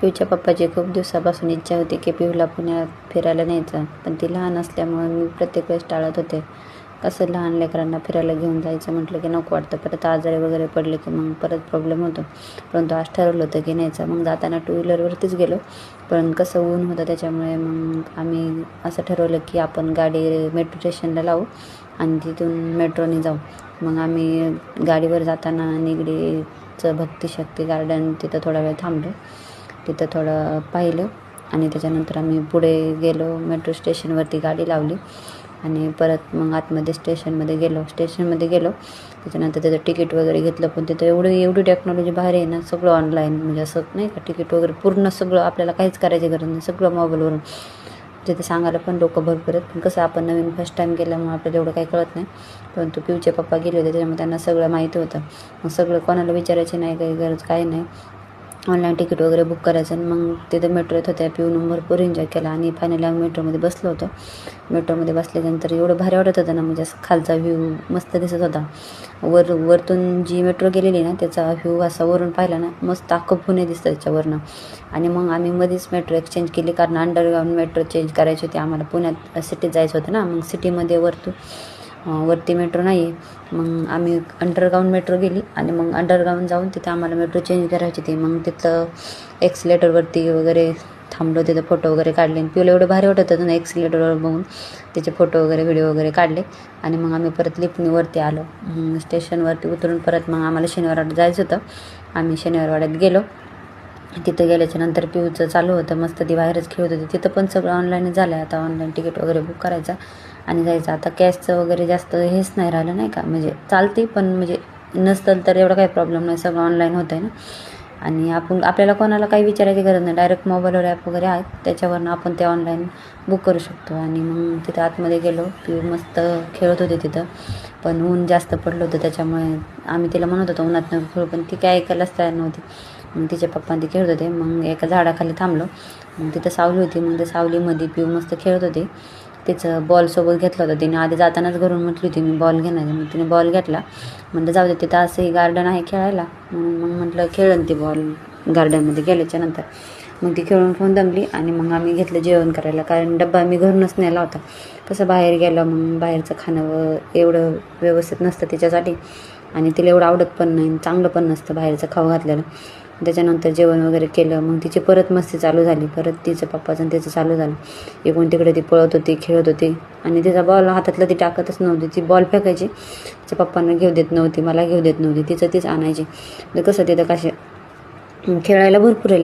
पिऊच्या पप्पाची खूप दिवसापासून इच्छा होती की पिऊला पुण्यात फिरायला न्यायचं, पण ती लहान असल्यामुळे मी प्रत्येक वेळेस टाळत होते. कसं लहान लेकरांना फिरायला घेऊन जायचं म्हटलं की नको वाटतं, परत आजारी वगैरे पडले की मग परत प्रॉब्लेम होतो. परंतु आज ठरवलं होतं की न्यायचं. मग जाताना टू व्हीलरवरतीच गेलो, पण कसं ऊन होतं त्याच्यामुळे मग आम्ही असं ठरवलं की आपण गाडी मेट्रो स्टेशनला लावू आणि तिथून मेट्रोने जाऊ. मग आम्ही गाडीवर जाताना निगडीचं भक्तिशक्ती गार्डन तिथं थोडा वेळ थांबलो. तिथं थोडं पाहिलं आणि त्याच्यानंतर आम्ही पुढे गेलो. मेट्रो स्टेशनवरती गाडी लावली आणि परत मग आतमध्ये स्टेशनमध्ये गेलो. त्याच्यानंतर त्याचं तिकीट वगैरे घेतलं. पण तिथं एवढी टेक्नॉलॉजी भारी आहे ना, सगळं ऑनलाईन, म्हणजे असं नाही का, तिकीट वगैरे पूर्ण सगळं, आपल्याला काहीच करायची गरज नाही, सगळं मोबाईलवरून. तिथे सांगायला पण लोक भरपूर आहेत, पण कसं आपण नवीन फर्स्ट टाईम गेल्यामुळे आपल्याला एवढं काही कळत नाही. परंतु पिऊचे पप्पा गेले होते त्याच्यामुळे त्यांना सगळं माहिती होतं. मग सगळं कोणाला विचारायची नाही काही गरज, काही नाही. ऑनलाईन तिकीट वगैरे बुक करायचं आणि मग तिथं मेट्रो येत होत्या. पिऊन भरपूर एन्जॉय केला आणि फायनली आम्ही मेट्रोमध्ये बसलो होतो. मेट्रोमध्ये बसल्यानंतर एवढं भारी वाटत होतं ना, म्हणजे असं खालचा व्ह्यू मस्त दिसत होता. वरतून जी मेट्रो गेलेली ना, त्याचा व्ह्यू असा वरून पाहिला ना, मस्त अख्खं पुणे दिसतं त्याच्यावरनं. आणि मग आम्ही मध्येच मेट्रो एक्सचेंज केली, कारण अंडरग्राऊंड मेट्रो चेंज करायची होती आम्हाला. पुण्यात सिटीत जायचं होतं ना, मग सिटीमध्ये वरती मेट्रो नाही आहे. मग आम्ही अंडरग्राऊंड मेट्रो गेली आणि मग अंडरग्राऊंड जाऊन तिथं आम्हाला मेट्रो चेंज करायची होती. मग तिथं एक्सिलेटरवरती वगैरे थांबलो, तिथं फोटो वगैरे काढले. आणि पिऊला एवढं भारी वाटत होतं ना एक्सिलेटरवर बघून, त्याचे फोटो वगैरे व्हिडिओ वगैरे काढले. आणि मग आम्ही परत लिफ्टने वरती आलो. स्टेशनवरती उतरून परत मग आम्हाला शनिवारवाड्यात जायचं होतं. आम्ही शनिवारवाड्यात गेलो. तिथं गेल्याच्यानंतर पिऊचं चालू होतं मस्त, ती बाहेरच खेळत होती. तिथं पण सगळं ऑनलाईनच झालं आहे आता. ऑनलाईन तिकीट वगैरे बुक करायचं आणि जायचं. आता कॅशचं वगैरे जास्त हेच नाही राहिलं, नाही का, म्हणजे चालते, पण म्हणजे नसतं तर एवढा काही प्रॉब्लेम नाही, सगळं ऑनलाईन होतं आहे ना. आणि आपल्याला कोणाला काही विचारायची गरज नाही, डायरेक्ट मोबाईलवर ॲप वगैरे आहेत, त्याच्यावरनं आपण ते ऑनलाईन बुक करू शकतो. आणि मग तिथं आतमध्ये गेलो. पिऊ मस्त खेळत होते तिथं, पण ऊन जास्त पडलं होतं त्याच्यामुळे आम्ही तिला म्हणत होतो उन्हात नको खेळू, पण ती काय ऐकायलाच तयार नव्हती. मग तिचे पप्पा ते खेळत होते. मग एका झाडाखाली थांबलो. मग तिथं सावली होती. मग त्या सावलीमध्ये पिऊ मस्त खेळत होती. तिचं बॉलसोबत घेतलं होतं तिने. आधी जातानाच घरून म्हटली होती मी बॉल घेणार आहे. मग तिने बॉल घेतला. म्हटलं जाऊ दे, तिथं असंही गार्डन आहे खेळायला, म्हणून मग म्हटलं खेळन ती बॉल गार्डनमध्ये गेल्याच्यानंतर. मग ती खेळून दमली आणि मग आम्ही घेतलं जेवण करायला, कारण डब्बा मी घरूनच नेला होता. कसं बाहेर गेलं मग बाहेरचं खाणं एवढं व्यवस्थित नसतं तिच्यासाठी, आणि तिला एवढं आवडत पण नाही, चांगलं पण नसतं बाहेरचं खाऊ घातलेलं. त्याच्यानंतर जेवण वगैरे केलं. मग तिची परत मस्ती चालू झाली. परत तिचं पप्पाचं तिचं चालू झालं. इकडून तिकडे ती पळत होती, खेळत होती आणि तिचा बॉल हातातला ती टाकतच नव्हती. ती बॉल फेकायची, तिच्या पप्पांना घेऊ देत नव्हती, मला घेऊ देत नव्हती, तिचं तीच आणायची. कसं तिथं कसे खेळायला भरपूर आहे.